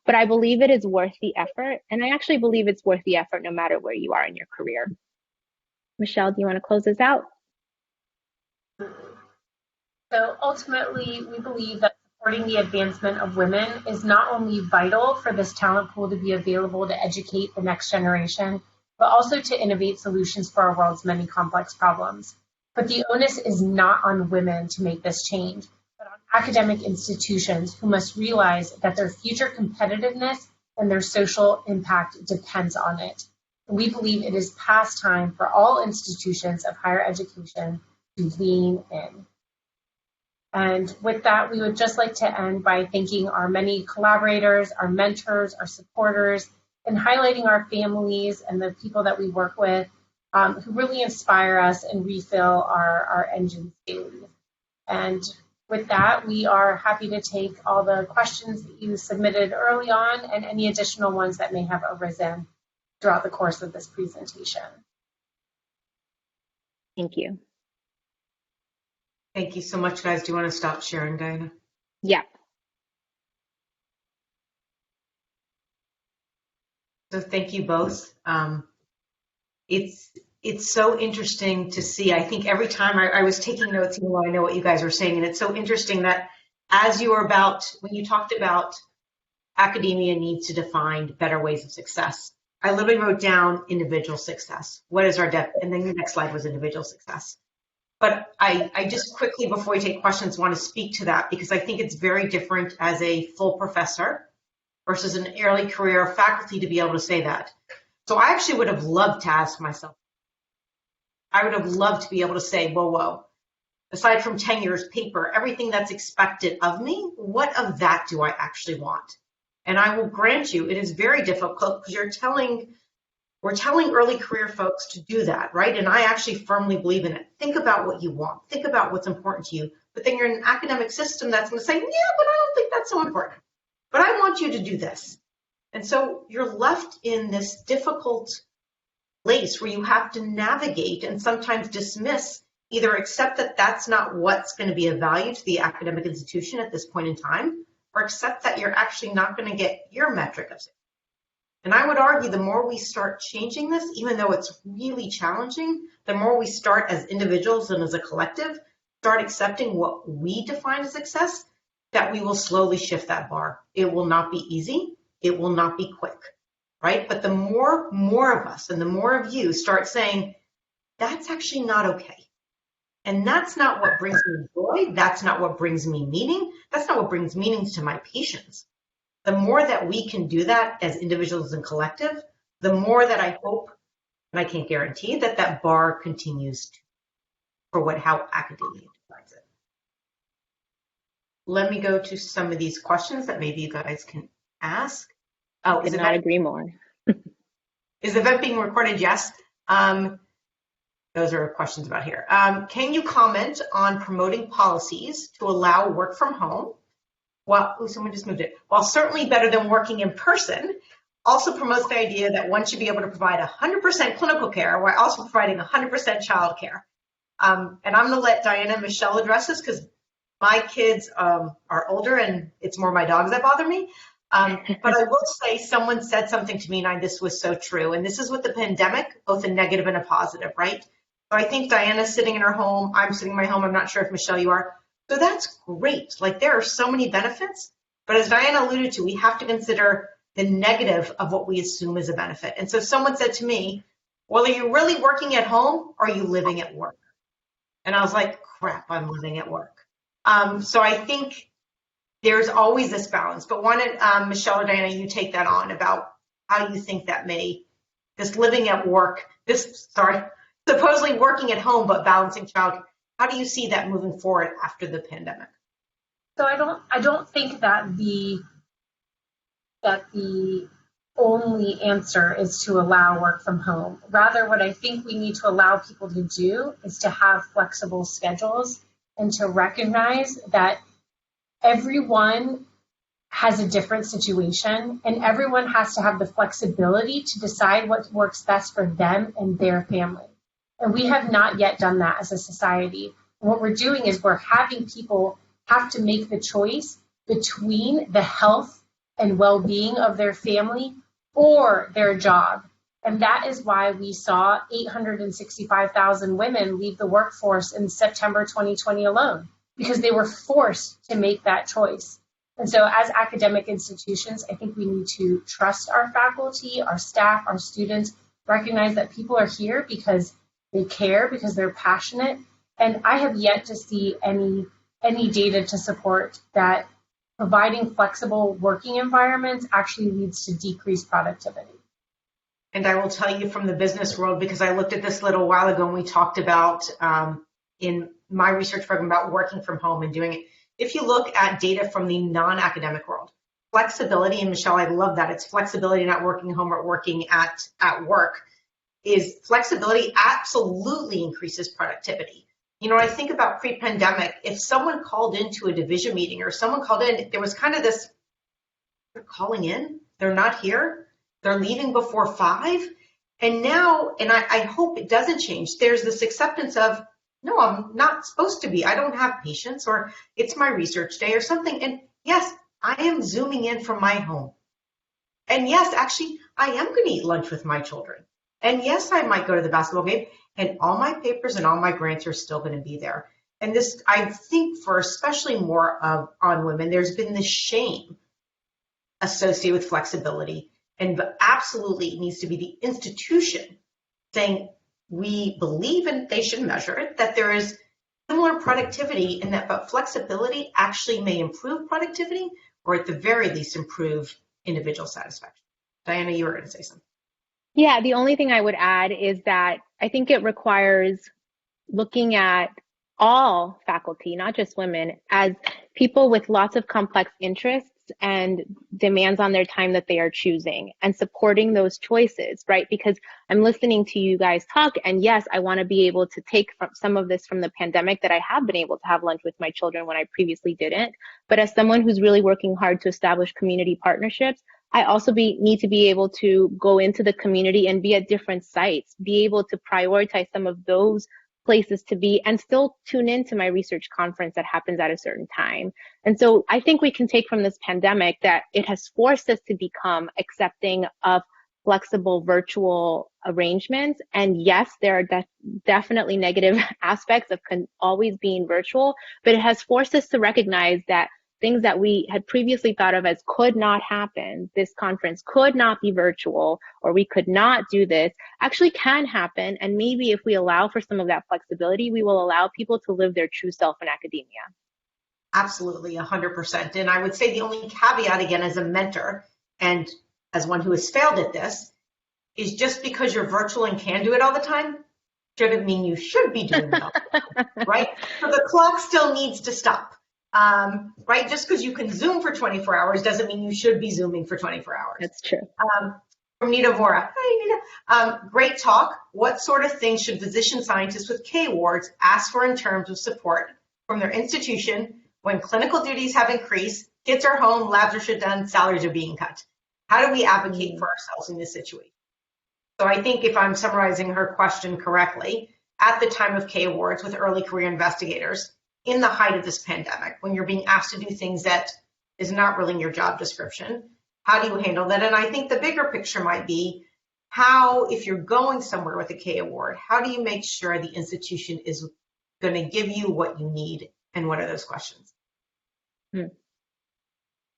But I believe it is worth the effort, and I actually believe it's worth the effort no matter where you are in your career. Michal, do you want to close this out? So ultimately, we believe that supporting the advancement of women is not only vital for this talent pool to be available to educate the next generation, but also to innovate solutions for our world's many complex problems. But the onus is not on women to make this change, but on academic institutions who must realize that their future competitiveness and their social impact depends on it. And we believe it is past time for all institutions of higher education to lean in. And with that, we would just like to end by thanking our many collaborators, our mentors, our supporters, and highlighting our families and the people that we work with who really inspire us and refill our engines daily. And with that, we are happy to take all the questions that you submitted early on and any additional ones that may have arisen throughout the course of this presentation. Thank you. Thank you so much, guys. Do you want to stop sharing, Diana? Yeah. So thank you both. It's so interesting to see. I think every time I was taking notes, even though I know what you guys are saying, and it's so interesting that as you were when you talked about academia needs to define better ways of success, I literally wrote down individual success. What is our and then the next slide was individual success. But I just quickly, before we take questions, want to speak to that because I think it's very different as a full professor versus an early career faculty to be able to say that. So I actually would have loved to ask myself, I would have loved to be able to say, whoa, aside from tenures, paper, everything that's expected of me, what of that do I actually want? And I will grant you, it is very difficult because we're telling early career folks to do that, right? And I actually firmly believe in it. Think about what you want. Think about what's important to you. But then you're in an academic system that's going to say, yeah, but I don't think that's so important. But I want you to do this. And so you're left in this difficult place where you have to navigate and sometimes dismiss, either accept that that's not what's going to be of value to the academic institution at this point in time, or accept that you're actually not going to get your metric of success. And I would argue the more we start changing this, even though it's really challenging, the more we start as individuals and as a collective, start accepting what we define as success, that we will slowly shift that bar. It will not be easy. It will not be quick, right? But the more of us and the more of you start saying, that's actually not okay. And that's not what brings me joy. That's not what brings me meaning. That's not what brings meaning to my patients. The more that we can do that as individuals and collective, the more that I hope, and I can't guarantee, that bar continues for how academia defines it. Let me go to some of these questions that maybe you guys can ask. Oh, I could not agree more. Is the event being recorded? Yes. Those are questions about here. Can you comment on promoting policies to allow work from home? Well, someone just moved it. While certainly better than working in person, also promotes the idea that one should be able to provide 100% clinical care while also providing 100% child care. And I'm going to let Diana and Michal address this because my kids are older and it's more my dogs that bother me. But I will say someone said something to me and this was so true. And this is with the pandemic, both a negative and a positive, right? So I think Diana's sitting in her home. I'm sitting in my home. I'm not sure if Michal, you are. So that's great. Like there are so many benefits. But as Diana alluded to, we have to consider the negative of what we assume is a benefit. And so someone said to me, well, are you really working at home or are you living at work? And I was like, crap, I'm living at work. So I think there's always this balance. But wanted Michal or Diana, you take that on about how you think that this living at work, supposedly working at home but balancing childcare. How do you see that moving forward after the pandemic? So I don't think that the only answer is to allow work from home. Rather, what I think we need to allow people to do is to have flexible schedules and to recognize that everyone has a different situation and everyone has to have the flexibility to decide what works best for them and their family. And we have not yet done that as a society. What we're doing is we're having people have to make the choice between the health and well-being of their family or their job. And that is why we saw 865,000 women leave the workforce in September 2020 alone, because they were forced to make that choice. And so as academic institutions, I think we need to trust our faculty, our staff, our students, recognize that people are here because they care, because they're passionate. And I have yet to see any data to support that providing flexible working environments actually leads to decreased productivity. And I will tell you from the business world, because I looked at this a little while ago and we talked about in my research program about working from home and doing it. If you look at data from the non-academic world, flexibility, and Michal, I love that, it's flexibility, not working home or working at work, is flexibility absolutely increases productivity. You know, I think about pre-pandemic, if someone called into a division meeting or someone called in, there was kind of this, they're calling in, they're not here, they're leaving before 5. And now, and I hope it doesn't change, there's this acceptance of, no, I'm not supposed to be. I don't have patience, or it's my research day or something. And yes, I am Zooming in from my home. And yes, actually, I am going to eat lunch with my children. And yes, I might go to the basketball game, and all my papers and all my grants are still going to be there. And this, I think, for especially more on women, there's been this shame associated with flexibility. And absolutely it needs to be the institution saying, we believe, and they should measure it, that there is similar productivity and that but flexibility actually may improve productivity or at the very least improve individual satisfaction. Diana, you were going to say something. Yeah, the only thing I would add is that I think it requires looking at all faculty, not just women, as people with lots of complex interests and demands on their time that they are choosing and supporting those choices, right? Because I'm listening to you guys talk, and yes, I want to be able to take from some of this from the pandemic that I have been able to have lunch with my children when I previously didn't. But as someone who's really working hard to establish community partnerships, I also need to be able to go into the community and be at different sites, be able to prioritize some of those places to be and still tune into my research conference that happens at a certain time. And so I think we can take from this pandemic that it has forced us to become accepting of flexible virtual arrangements. And yes, there are definitely negative aspects of always being virtual, but it has forced us to recognize that things that we had previously thought of as could not happen, this conference could not be virtual, or we could not do this, actually can happen. And maybe if we allow for some of that flexibility, we will allow people to live their true self in academia. Absolutely, 100%. And I would say the only caveat, again, as a mentor and as one who has failed at this, is just because you're virtual and can do it all the time, shouldn't mean you should be doing it all the time, right? So the clock still needs to stop. Right? Just because you can Zoom for 24 hours doesn't mean you should be Zooming for 24 hours. That's true. From Nita Vora. Hi, Nita. Great talk. What sort of things should physician scientists with K awards ask for in terms of support from their institution when clinical duties have increased, kids are home, labs are shut down, salaries are being cut? How do we advocate for ourselves in this situation? So I think if I'm summarizing her question correctly, at the time of K awards with early career investigators, in the height of this pandemic, when you're being asked to do things that is not really in your job description, how do you handle that? And I think the bigger picture might be how, if you're going somewhere with a K award, how do you make sure the institution is going to give you what you need? And what are those questions?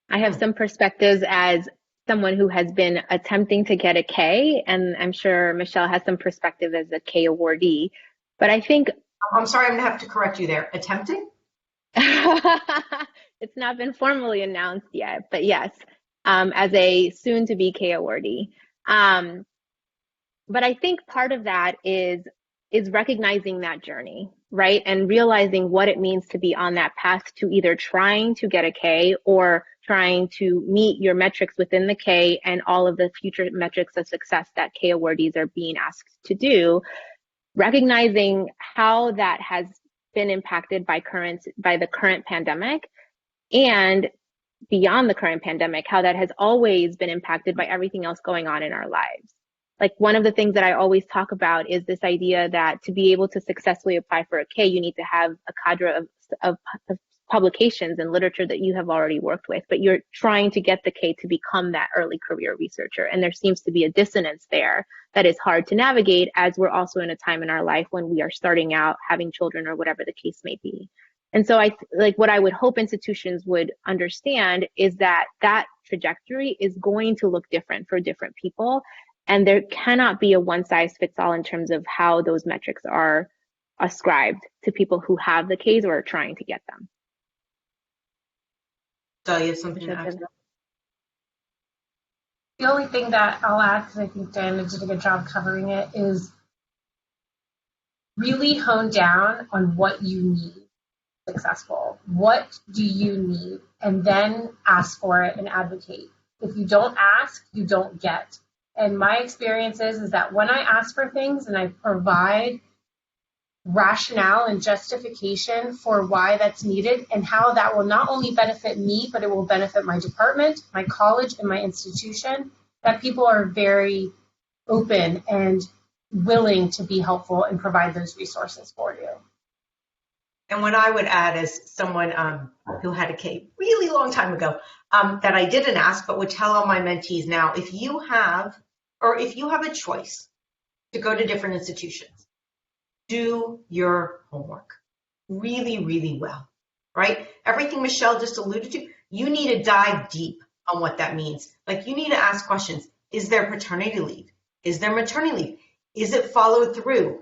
I have some perspectives as someone who has been attempting to get a K, and I'm sure Michelle has some perspective as a K awardee. But I think I'm sorry, I'm going to have to correct you there. Attempting? It's not been formally announced yet, but yes, as a soon-to-be K awardee. But I think part of that is recognizing that journey, right? And realizing what it means to be on that path to either trying to get a K or trying to meet your metrics within the K and all of the future metrics of success that K awardees are being asked to do. Recognizing how that has been impacted by the current pandemic, and beyond the current pandemic, how that has always been impacted by everything else going on in our lives. Like, one of the things that I always talk about is this idea that to be able to successfully apply for a K, you need to have a cadre of publications and literature that you have already worked with, but you're trying to get the K to become that early career researcher. And there seems to be a dissonance there that is hard to navigate, as we're also in a time in our life when we are starting out, having children, or whatever the case may be. And so what I would hope institutions would understand is that that trajectory is going to look different for different people. And there cannot be a one size fits all in terms of how those metrics are ascribed to people who have the Ks or are trying to get them. So you have something to add? The only thing that I'll add, because I think Diana did a good job covering it, is really hone down on what you need successful. What do you need? And then ask for it and advocate. If you don't ask, you don't get. And my experience is that when I ask for things and I provide rationale and justification for why that's needed and how that will not only benefit me, but it will benefit my department, my college, and my institution, that people are very open and willing to be helpful and provide those resources for you. And what I would add as someone who had a K really long time ago, that I didn't ask, but would tell all my mentees now, if you have a choice to go to different institutions, do your homework really, really well, right? Everything Michelle just alluded to, you need to dive deep on what that means. Like, you need to ask questions. Is there paternity leave? Is there maternity leave? Is it followed through?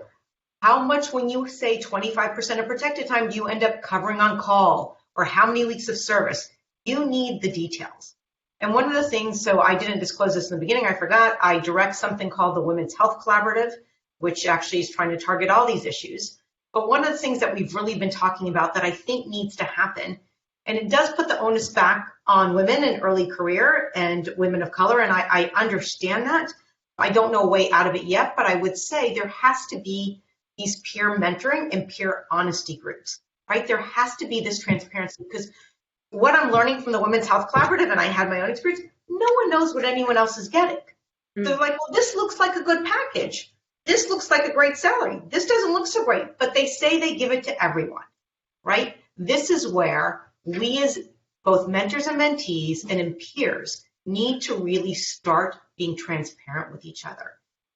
How much, when you say 25% of protected time, do you end up covering on call? Or how many weeks of service? You need the details. And one of the things, so I didn't disclose this in the beginning, I forgot, I direct something called the Women's Health Collaborative, which actually is trying to target all these issues. But one of the things that we've really been talking about that I think needs to happen, and it does put the onus back on women in early career and women of color, and I understand that. I don't know a way out of it yet, but I would say there has to be these peer mentoring and peer honesty groups, right? There has to be this transparency, because what I'm learning from the Women's Health Collaborative, and I had my own experience, no one knows what anyone else is getting. They're like, well, this looks like a good package. This looks like a great salary. This doesn't look so great, but they say they give it to everyone, right? This is where we as both mentors and mentees and in peers need to really start being transparent with each other.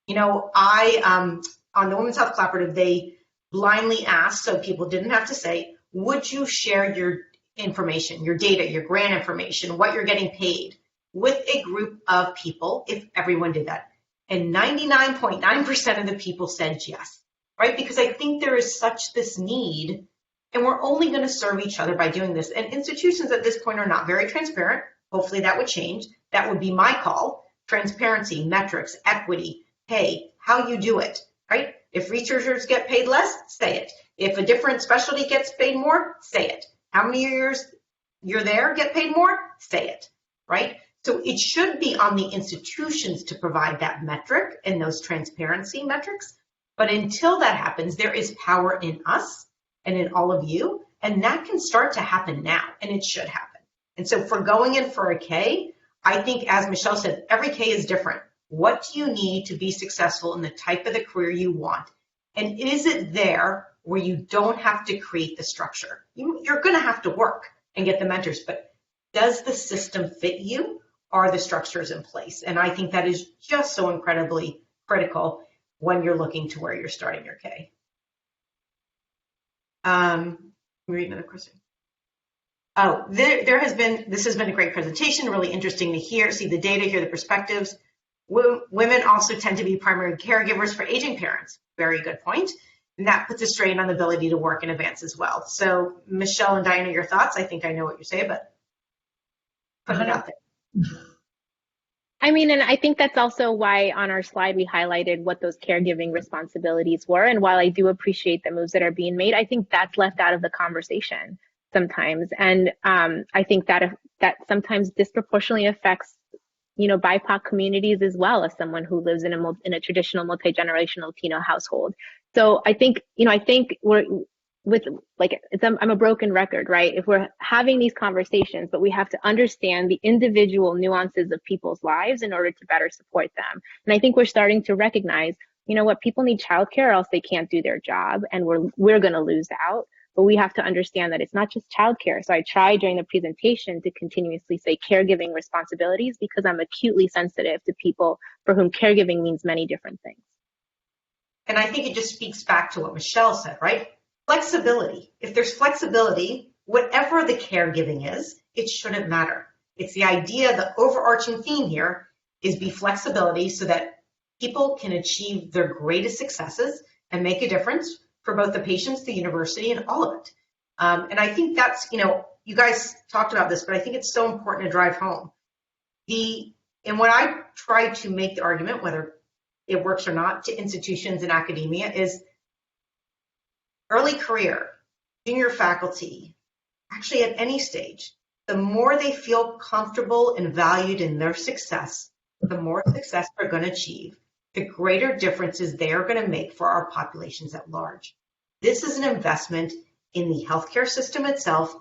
You know, on the Women's Health Collaborative, they blindly asked, so people didn't have to say, would you share your information, your data, your grant information, what you're getting paid with a group of people if everyone did that? And 99.9% of the people said yes, right? Because I think there is such this need, and we're only going to serve each other by doing this. And institutions at this point are not very transparent. Hopefully that would change. That would be my call. Transparency, metrics, equity, pay, how you do it, right? If researchers get paid less, say it. If a different specialty gets paid more, say it. How many years you're there get paid more, say it, right? So it should be on the institutions to provide that metric and those transparency metrics. But until that happens, there is power in us and in all of you. And that can start to happen now, and it should happen. And so for going in for a K, I think, as Michelle said, every K is different. What do you need to be successful in the type of the career you want? And is it there where you don't have to create the structure? You're going to have to work and get the mentors, but does the system fit you? Are the structures in place? And I think that is just so incredibly critical when you're looking to where you're starting your K. Read another question. Oh, this has been a great presentation, really interesting to see the data, hear the perspectives. Women also tend to be primary caregivers for aging parents. Very good point. And that puts a strain on the ability to work in advance as well. So Michelle and Diana, your thoughts? I think I know what you're saying, but put it out there. I mean, and I think that's also why on our slide we highlighted what those caregiving responsibilities were. And while I do appreciate the moves that are being made, I think that's left out of the conversation sometimes. And I think that sometimes disproportionately affects, BIPOC communities as well, as someone who lives in a traditional multi-generational Latino household. So I think we're I'm a broken record, right? If we're having these conversations, but we have to understand the individual nuances of people's lives in order to better support them. And I think we're starting to recognize, people need childcare or else they can't do their job, and we're going to lose out. But we have to understand that it's not just childcare. So I tried during the presentation to continuously say caregiving responsibilities, because I'm acutely sensitive to people for whom caregiving means many different things. And I think it just speaks back to what Michelle said, right? Flexibility. If there's flexibility, whatever the caregiving is, it shouldn't matter. It's the idea, the overarching theme here is be flexibility so that people can achieve their greatest successes and make a difference for both the patients, the university, and all of it. And I think that's, you guys talked about this, but I think it's so important to drive home. And when I try to make the argument, whether it works or not, to institutions and academia is early career, junior faculty, actually at any stage, the more they feel comfortable and valued in their success, the more success they're going to achieve, the greater differences they are going to make for our populations at large. This is an investment in the healthcare system itself,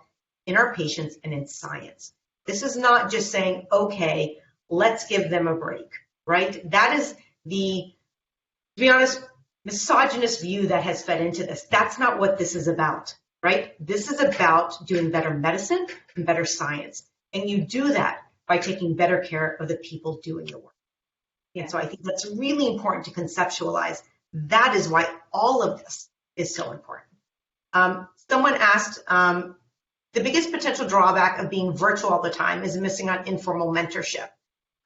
in our patients, and in science. This is not just saying, okay, let's give them a break, right? That is the, to be honest, misogynist view that has fed into this. That's not what this is about, right? This is about doing better medicine and better science. And you do that by taking better care of the people doing the work. And so I think that's really important to conceptualize. That is why all of this is so important. Someone asked, the biggest potential drawback of being virtual all the time is missing on informal mentorship.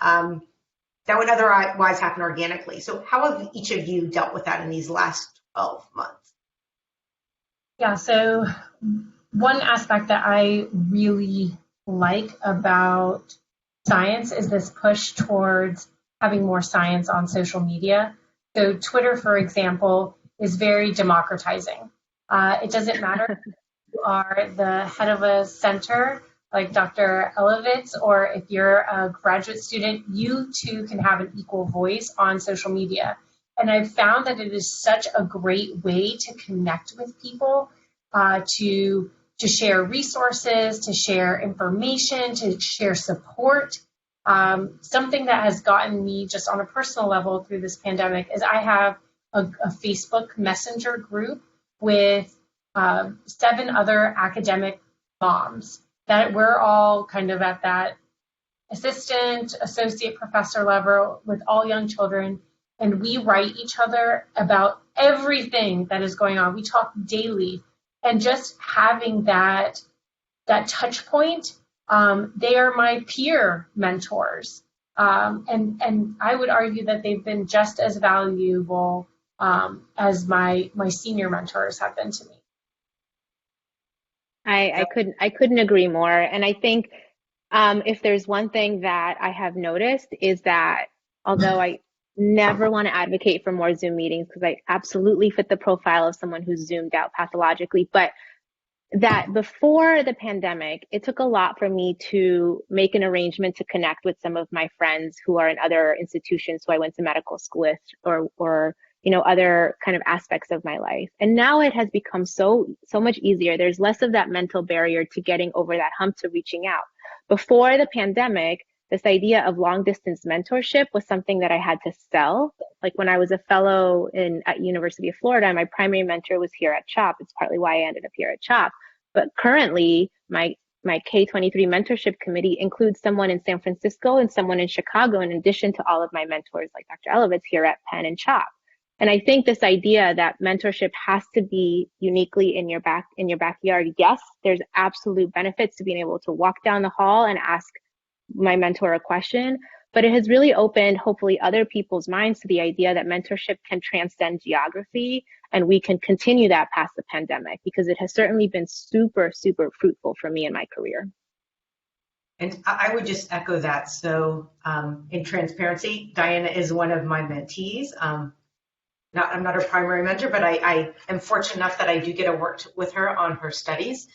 That would otherwise happen organically. So how have each of you dealt with that in these last 12 months? Yeah, so one aspect that I really like about science is this push towards having more science on social media. So Twitter, for example, is very democratizing. It doesn't matter if you are the head of a center like Dr. Elovitz, or if you're a graduate student, you too can have an equal voice on social media. And I've found that it is such a great way to connect with people, to share resources, to share information, to share support. Something that has gotten me just on a personal level through this pandemic is I have a Facebook Messenger group with 7 other academic moms that we're all kind of at that assistant, associate professor level with all young children. And we write each other about everything that is going on. We talk daily, and just having that touch point, they are my peer mentors. And I would argue that they've been just as valuable as my senior mentors have been to me. I couldn't agree more. And I think if there's one thing that I have noticed is that although I never want to advocate for more Zoom meetings because I absolutely fit the profile of someone who's zoomed out pathologically, but that before the pandemic, it took a lot for me to make an arrangement to connect with some of my friends who are in other institutions who I went to medical school with or other kind of aspects of my life. And now it has become so much easier. There's less of that mental barrier to getting over that hump to reaching out. Before the pandemic, this idea of long distance mentorship was something that I had to sell. Like when I was a fellow at University of Florida, my primary mentor was here at CHOP. It's partly why I ended up here at CHOP. But currently, my K23 mentorship committee includes someone in San Francisco and someone in Chicago, in addition to all of my mentors like Dr. Elovitz here at Penn and CHOP. And I think this idea that mentorship has to be uniquely in your backyard. Yes, there's absolute benefits to being able to walk down the hall and ask my mentor a question, but it has really opened, hopefully, other people's minds to the idea that mentorship can transcend geography, and we can continue that past the pandemic, because it has certainly been super, super fruitful for me in my career. And I would just echo that. So in transparency, Diana is one of my mentees. I'm not her primary mentor, but I am fortunate enough that I do get to work with her on her studies.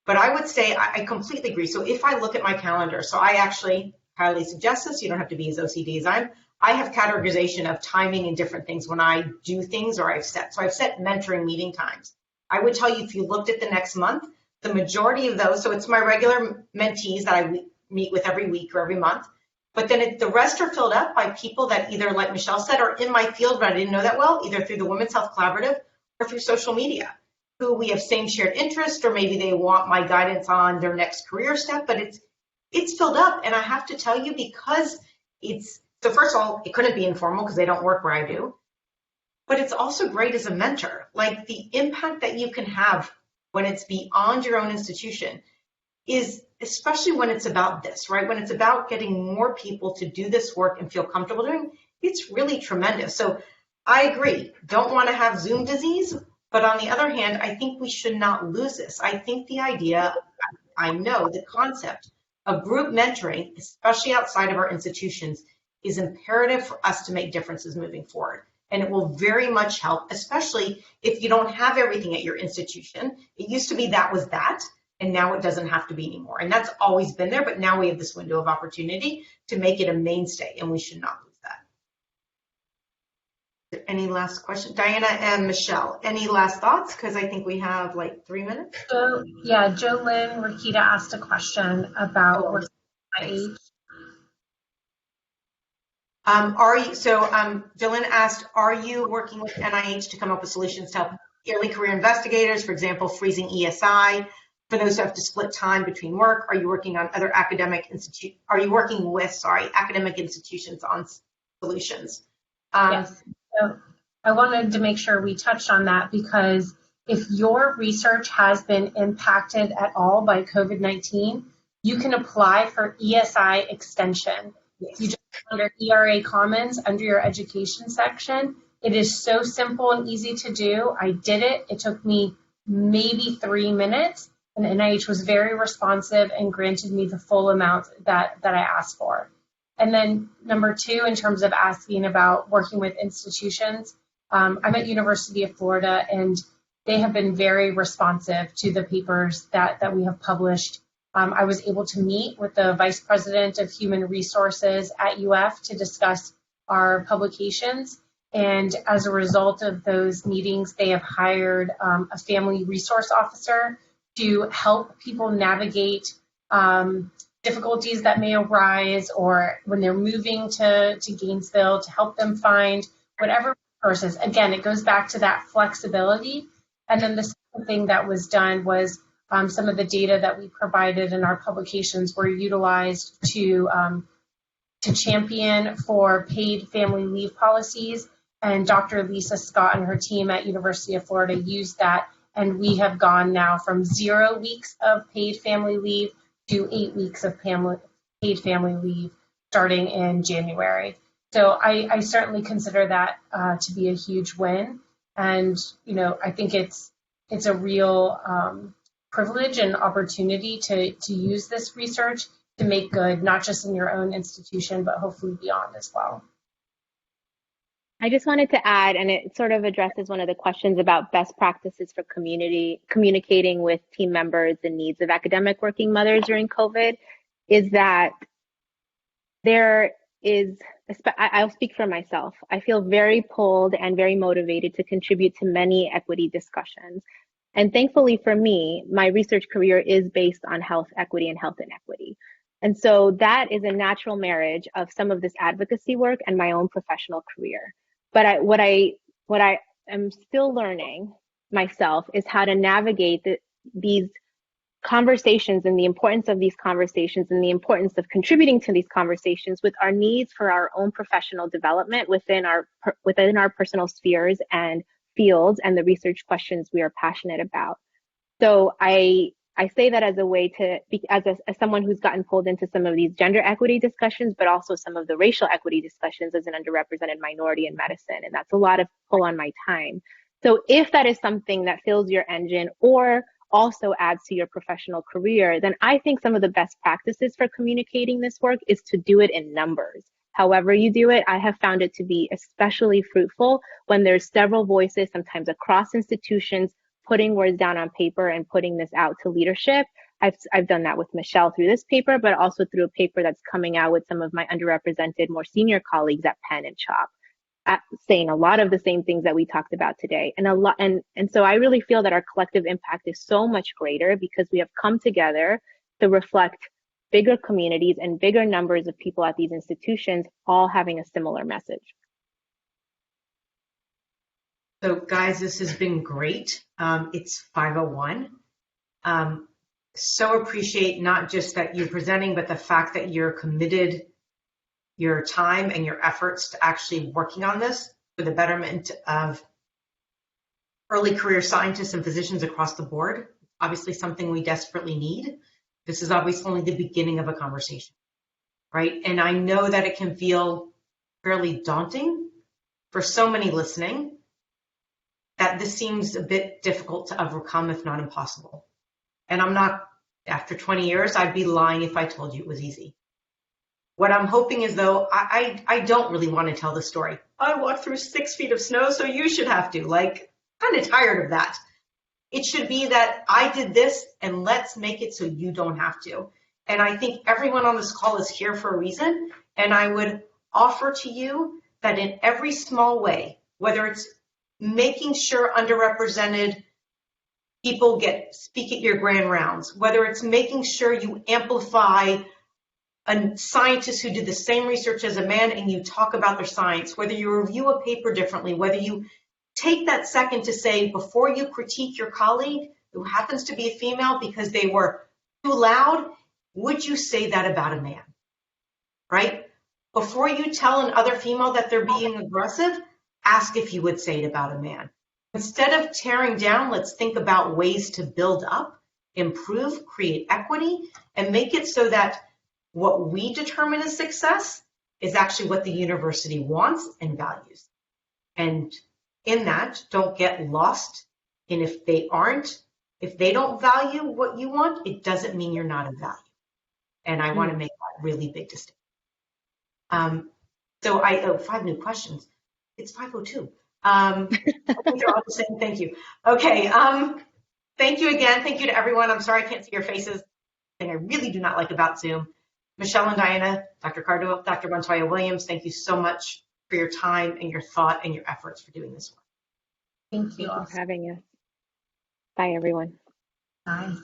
But I would say I completely agree. So if I look at my calendar, so I actually highly suggest this, you don't have to be as OCD as I have categorization of timing and different things when I do things, or I've set mentoring meeting times. I would tell you, if you looked at the next month, the majority of those, so it's my regular mentees that I meet with every week or every month, but then the rest are filled up by people that either, like Michelle said, are in my field, but I didn't know that well, either through the Women's Health Collaborative or through social media, who we have same shared interest, or maybe they want my guidance on their next career step, but it's filled up. And I have to tell you, because so first of all, it couldn't be informal because they don't work where I do, but it's also great as a mentor. Like, the impact that you can have when it's beyond your own institution is, especially when it's about this, right? When it's about getting more people to do this work and feel comfortable doing, it's really tremendous. So I agree, don't want to have Zoom disease, but on the other hand, I think we should not lose this. I think the idea, I know the concept of group mentoring, especially outside of our institutions, is imperative for us to make differences moving forward. And it will very much help, especially if you don't have everything at your institution. It used to be that was that, and now it doesn't have to be anymore. And that's always been there, but now we have this window of opportunity to make it a mainstay, and we should not lose that. Is there any last question? Diana and Michelle, any last thoughts? Because I think we have like 3 minutes. So, yeah, Jolynn Rakita asked a question about age. Jolynn asked, are you working with NIH to come up with solutions to help early career investigators, for example, freezing ESI, for those who have to split time between work? Are you working on other academic academic institutions on solutions? Yes. So I wanted to make sure we touched on that, because if your research has been impacted at all by COVID-19, you can apply for ESI extension. Yes. You just under ERA Commons under your education section. It is so simple and easy to do. I did it. It took me maybe 3 minutes, and NIH was very responsive and granted me the full amount that I asked for. And then number two, in terms of asking about working with institutions, I'm at University of Florida, and they have been very responsive to the papers that we have published. I was able to meet with the Vice President of Human Resources at UF to discuss our publications. And as a result of those meetings, they have hired a family resource officer to help people navigate difficulties that may arise, or when they're moving to Gainesville, to help them find whatever resources. Again, it goes back to that flexibility. And then the second thing that was done was some of the data that we provided in our publications were utilized to champion for paid family leave policies. And Dr. Lisa Scott and her team at University of Florida used that. And we have gone now from 0 weeks of paid family leave to 8 weeks of paid family leave starting in January. So I certainly consider that to be a huge win. And, I think it's a real privilege and opportunity to use this research to make good, not just in your own institution, but hopefully beyond as well. I just wanted to add, and it sort of addresses one of the questions about best practices for communicating with team members the needs of academic working mothers during COVID, is that there is, I'll speak for myself. I feel very pulled and very motivated to contribute to many equity discussions. And thankfully for me, my research career is based on health equity and health inequity. And so that is a natural marriage of some of this advocacy work and my own professional career. But what I am still learning myself is how to navigate these conversations, and the importance of these conversations, and the importance of contributing to these conversations with our needs for our own professional development within our personal spheres and fields and the research questions we are passionate about. So I I say that as a way to, as someone who's gotten pulled into some of these gender equity discussions, but also some of the racial equity discussions as an underrepresented minority in medicine. And that's a lot of pull on my time. So if that is something that fills your engine or also adds to your professional career, then I think some of the best practices for communicating this work is to do it in numbers. However you do it, I have found it to be especially fruitful when there's several voices, sometimes across institutions, putting words down on paper and putting this out to leadership. I've done that with Michelle through this paper, but also through a paper that's coming out with some of my underrepresented, more senior colleagues at Penn and CHOP, saying a lot of the same things that we talked about today. And so I really feel that our collective impact is so much greater because we have come together to reflect bigger communities and bigger numbers of people at these institutions, all having a similar message. So guys, this has been great. It's 5:01. So appreciate not just that you're presenting, but the fact that you're committed your time and your efforts to actually working on this for the betterment of early career scientists and physicians across the board. Obviously something we desperately need. This is obviously only the beginning of a conversation, right? And I know that it can feel fairly daunting for so many listening, that this seems a bit difficult to overcome, if not impossible. And I'm not, after 20 years, I'd be lying if I told you it was easy. What I'm hoping is, though, I don't really want to tell the story. I walked through 6 feet of snow, so you should have to. Like, kind of tired of that. It should be that I did this, and let's make it so you don't have to. And I think everyone on this call is here for a reason, and I would offer to you that in every small way, whether it's making sure underrepresented people speak at your grand rounds, whether it's making sure you amplify a scientist who did the same research as a man and you talk about their science, whether you review a paper differently, whether you take that second to say, before you critique your colleague who happens to be a female because they were too loud, would you say that about a man, right? Before you tell another female that they're being aggressive, ask if you would say it about a man. Instead of tearing down, let's think about ways to build up, improve, create equity, and make it so that what we determine as success is actually what the university wants and values. And in that, don't get lost in if they don't value what you want, it doesn't mean you're not of value. And I want to make that really big distinction. So 5 new questions. It's 5:02. I think they're all the same. Thank you. Okay. Thank you again. Thank you to everyone. I'm sorry I can't see your faces. Thing I really do not like about Zoom. Michelle and Diana, Dr. Cardel, Dr. Montoya-Williams, thank you so much for your time and your thought and your efforts for doing this work. Thank you for having us. Bye, everyone. Bye.